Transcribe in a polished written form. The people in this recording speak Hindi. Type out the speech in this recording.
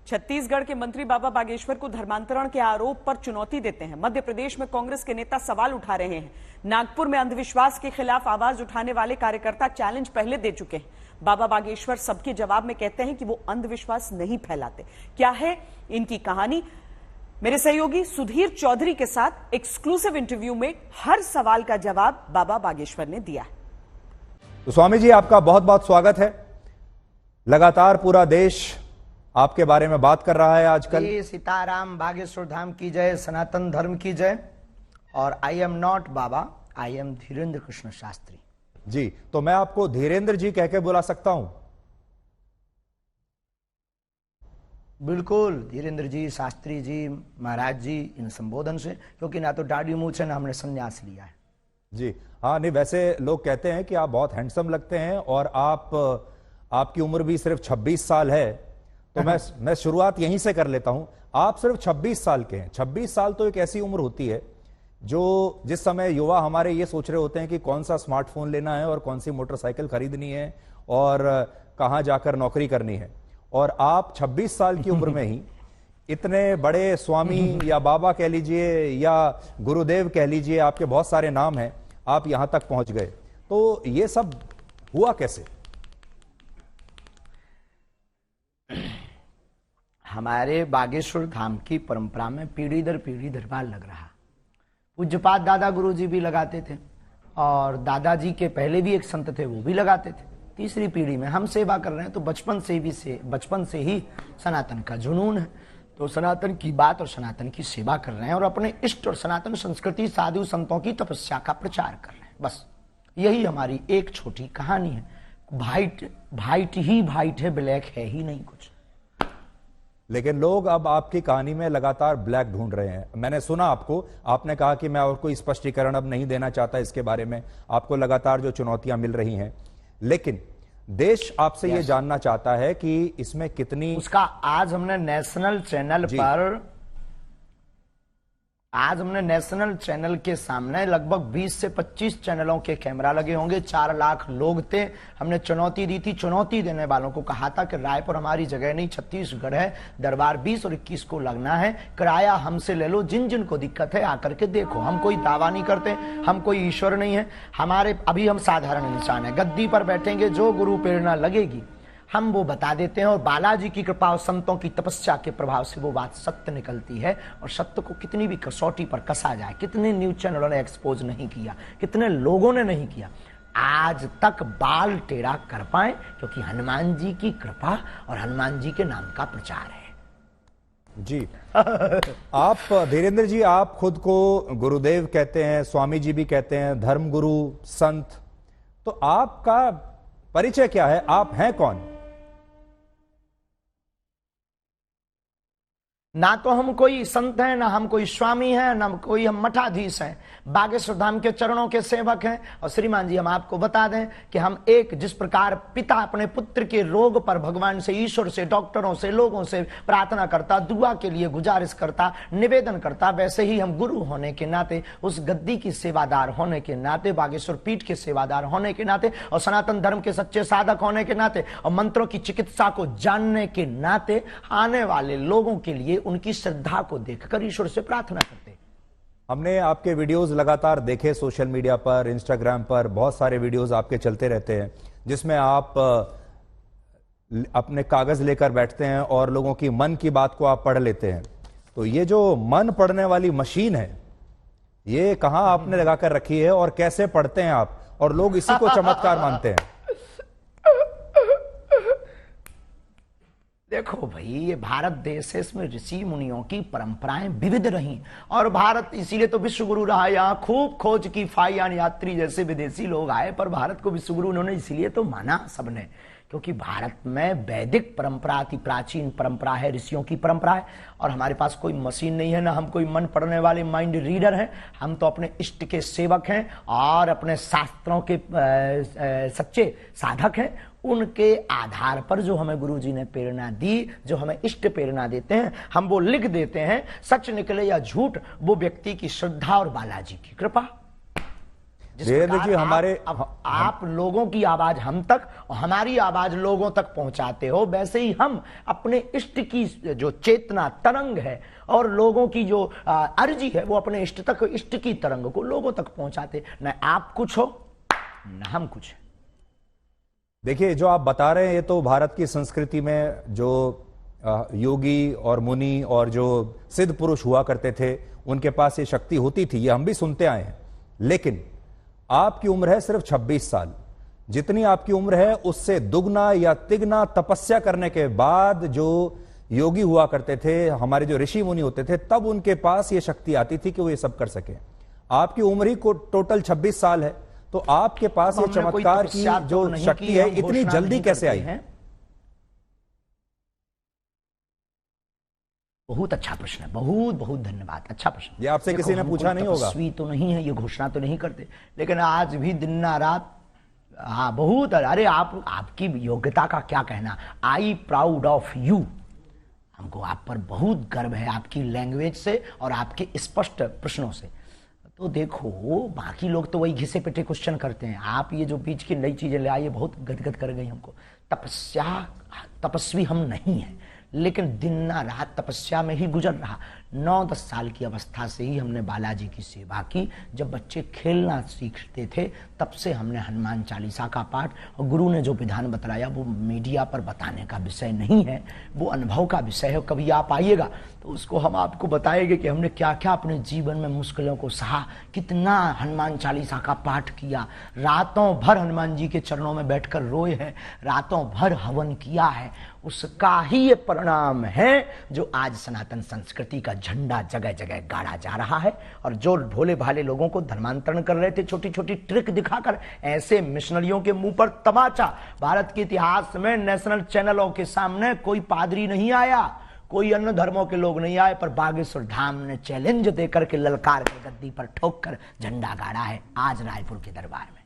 छत्तीसगढ़ के मंत्री बाबा बागेश्वर को धर्मांतरण के आरोप पर चुनौती देते हैं। मध्य प्रदेश में कांग्रेस के नेता सवाल उठा रहे हैं। नागपुर में अंधविश्वास के खिलाफ आवाज उठाने वाले कार्यकर्ता चैलेंज पहले दे चुके हैं। बाबा बागेश्वर सबके जवाब में कहते हैं कि वो अंधविश्वास नहीं फैलाते। क्या है इनकी कहानी? मेरे सहयोगी सुधीर चौधरी के साथ एक्सक्लूसिव इंटरव्यू में हर सवाल का जवाब बाबा बागेश्वर ने दिया। तो स्वामी जी, आपका बहुत बहुत स्वागत है। लगातार पूरा देश आपके बारे में बात कर रहा है आजकल। सीताराम, बागेश्वर धाम की जय, सनातन धर्म की जय। और I am not baba, I am Dhirendra Krishna Shastri ji. तो मैं आपको धीरेन्द्र जी कह के बुला सकता हूं? बिल्कुल, धीरेन्द्र जी, शास्त्री जी, महाराज जी, इन संबोधन से, क्योंकि ना तो दाढ़ी मूंछ है ना हमने संन्यास लिया है जी। हाँ, नहीं, वैसे लोग कहते हैं कि आप बहुत हैंडसम लगते हैं और आपकी उम्र भी सिर्फ 26 साल है। तो मैं शुरुआत यहीं से कर लेता हूं। आप सिर्फ 26 साल के हैं। 26 साल तो एक ऐसी उम्र होती है जिस समय युवा हमारे ये सोच रहे होते हैं कि कौन सा स्मार्टफोन लेना है और कौन सी मोटरसाइकिल खरीदनी है और कहां जाकर नौकरी करनी है। और आप 26 साल की उम्र में ही इतने बड़े स्वामी या बाबा कह लीजिए या गुरुदेव कह लीजिए, आपके बहुत सारे नाम हैं, आप यहां तक पहुंच गए। तो ये सब हुआ कैसे? हमारे बागेश्वर धाम की परंपरा में पीढ़ी दर पीढ़ी दरबार लग रहा। पूज्यपाद दादा गुरु जी भी लगाते थे और दादाजी के पहले भी एक संत थे, वो भी लगाते थे। तीसरी पीढ़ी में हम सेवा कर रहे हैं, तो बचपन से ही सनातन का जुनून है। तो सनातन की बात और सनातन की सेवा कर रहे हैं और अपने इष्ट और सनातन संस्कृति, साधु संतों की तपस्या का प्रचार कर रहे हैं। बस यही हमारी एक छोटी कहानी है। वाइट ही वाइट है, ब्लैक है ही नहीं कुछ। लेकिन लोग अब आपकी कहानी में लगातार ब्लैक ढूंढ रहे हैं। मैंने सुना आपने कहा कि मैं और कोई स्पष्टीकरण अब नहीं देना चाहता इसके बारे में। आपको लगातार जो चुनौतियां मिल रही हैं, लेकिन देश आपसे ये जानना चाहता है कि इसमें कितनी उसका आज हमने नेशनल चैनल के सामने लगभग 20 से 25 चैनलों के कैमरा लगे होंगे। 4 लाख लोग थे। हमने चुनौती दी थी। चुनौती देने वालों को कहा था कि रायपुर हमारी जगह नहीं, छत्तीसगढ़ है, दरबार 20 और 21 को लगना है, किराया हमसे ले लो, जिन जिन को दिक्कत है आकर के देखो। हम कोई दावा नहीं करते, हम कोई ईश्वर नहीं है। अभी हम साधारण इंसान है। गद्दी पर बैठेंगे, जो गुरु प्रेरणा लगेगी हम वो बता देते हैं और बालाजी की कृपा और संतों की तपस्या के प्रभाव से वो बात सत्य निकलती है। और सत्य को कितनी भी कसौटी पर कसा जाए, कितने न्यूज चैनलों ने एक्सपोज नहीं किया, कितने लोगों ने नहीं किया, आज तक बाल टेढ़ा कर पाए, क्योंकि हनुमान जी की कृपा और हनुमान जी के नाम का प्रचार है जी। आप धीरेन्द्र जी, आप खुद को गुरुदेव कहते हैं, स्वामी जी भी कहते हैं, धर्म गुरु, संत। तो आपका परिचय क्या है? आप हैं कौन? ना तो हम कोई संत हैं, ना हम कोई स्वामी हैं, ना कोई हम मठाधीश हैं। बागेश्वर धाम के चरणों के सेवक हैं। और श्रीमान जी, हम आपको बता दें कि हम जिस प्रकार पिता अपने पुत्र के रोग पर भगवान से, ईश्वर से, डॉक्टरों से, लोगों से प्रार्थना करता, दुआ के लिए गुजारिश करता, निवेदन करता, वैसे ही हम गुरु होने के नाते, उस गद्दी की सेवादार होने के नाते, बागेश्वर पीठ के सेवादार होने के नाते और सनातन धर्म के सच्चे साधक होने के नाते और मंत्रों की चिकित्सा को जानने के नाते आने वाले लोगों के लिए उनकी श्रद्धा को देखकर ईश्वर से प्रार्थना करते। हमने आपके वीडियोस लगातार देखे, सोशल मीडिया पर, इंस्टाग्राम पर बहुत सारे वीडियोस आपके चलते रहते हैं, जिसमें आप अपने कागज लेकर बैठते हैं और लोगों की मन की बात को आप पढ़ लेते हैं। तो ये जो मन पढ़ने वाली मशीन है, ये कहां आपने लगाकर रखी है और कैसे पढ़ते हैं आप? और लोग इसी को चमत्कार मानते हैं। देखो भाई, ये भारत देश है, इसमें ऋषि मुनियों की परंपराएं विविध रही और भारत इसीलिए तो विश्व गुरु रहा। यहाँ खूब खोज की फाइयान यात्री जैसे विदेशी लोग आए, पर भारत को विश्व गुरु उन्होंने इसीलिए तो माना सबने, क्योंकि भारत में वैदिक परंपरा अति प्राचीन परंपरा है, ऋषियों की परंपरा है। और हमारे पास कोई मशीन नहीं है, ना हम कोई मन पढ़ने वाले माइंड रीडर हैं। हम तो अपने इष्ट के सेवक हैं और अपने शास्त्रों के सच्चे साधक हैं। उनके आधार पर जो हमें गुरु जी ने प्रेरणा दी, जो हमें इष्ट प्रेरणा देते हैं, हम वो लिख देते हैं। सच निकले या झूठ, वो व्यक्ति की श्रद्धा और बालाजी की कृपा। वीरेंद्र जी, हमारे आप लोगों की आवाज हम तक और हमारी आवाज लोगों तक पहुंचाते हो, वैसे ही हम अपने इष्ट की जो चेतना तरंग है और लोगों की जो अर्जी है वो अपने इष्ट तक, इष्ट की तरंग को लोगों तक पहुंचाते। न आप कुछ हो न हम कुछ। देखिए, जो आप बता रहे हैं ये तो भारत की संस्कृति में जो योगी और मुनि और जो सिद्ध पुरुष हुआ करते थे उनके पास ये शक्ति होती थी, ये हम भी सुनते आए हैं। लेकिन आपकी उम्र है सिर्फ 26 साल। जितनी आपकी उम्र है उससे दुगना या तिगना तपस्या करने के बाद जो योगी हुआ करते थे, हमारे जो ऋषि मुनि होते थे, तब उनके पास ये शक्ति आती थी कि वो ये सब कर सके। आपकी उम्र ही को टोटल 26 साल है, तो आपके पास ये चमत्कार की जो शक्ति है इतनी जल्दी कैसे आई है? बहुत अच्छा प्रश्न है, बहुत बहुत धन्यवाद, अच्छा प्रश्न। ये आपसे किसी ने पूछा नहीं होगा। तपस्वी तो नहीं है, ये घोषणा तो नहीं करते, लेकिन आज भी दिन रात, हाँ बहुत। अरे आपकी योग्यता का क्या कहना, आई प्राउड ऑफ यू। हमको आप पर बहुत गर्व है, आपकी लैंग्वेज से और आपके स्पष्ट प्रश्नों से। तो देखो, बाकी लोग तो वही घिसे पिटे क्वेश्चन करते हैं, आप ये जो बीच की नई चीजें ले आई बहुत गदगद कर गई हमको। तपस्वी हम नहीं हैं, लेकिन दिन रात तपस्या में ही गुजर रहा। 9-10 साल की अवस्था से ही हमने बालाजी की सेवा की। जब बच्चे खेलना सीखते थे तब से हमने हनुमान चालीसा का पाठ, और गुरु ने जो विधान बताया वो मीडिया पर बताने का विषय नहीं है, वो अनुभव का विषय है। कभी आप आइएगा तो उसको हम आपको बताएंगे कि हमने क्या क्या अपने जीवन में मुश्किलों को सहा, कितना हनुमान चालीसा का पाठ किया, रातों भर हनुमान जी के चरणों में बैठकर रोए हैं, रातों भर हवन किया है। उसका ही ये परिणाम है जो आज सनातन संस्कृति का झंडा जगह जगह गाड़ा जा रहा है। और जो भोले भाले लोगों को धर्मांतरण कर रहे थे छोटी छोटी ट्रिक दिखाकर, ऐसे मिशनरियों के मुंह पर तमाचा। भारत के इतिहास में नेशनल चैनलों के सामने कोई पादरी नहीं आया, कोई अन्य धर्मों के लोग नहीं आए, पर बागेश्वर धाम ने चैलेंज देकर के, ललकार कर, गद्दी पर ठोक कर झंडा गाड़ा है आज रायपुर के दरबार में।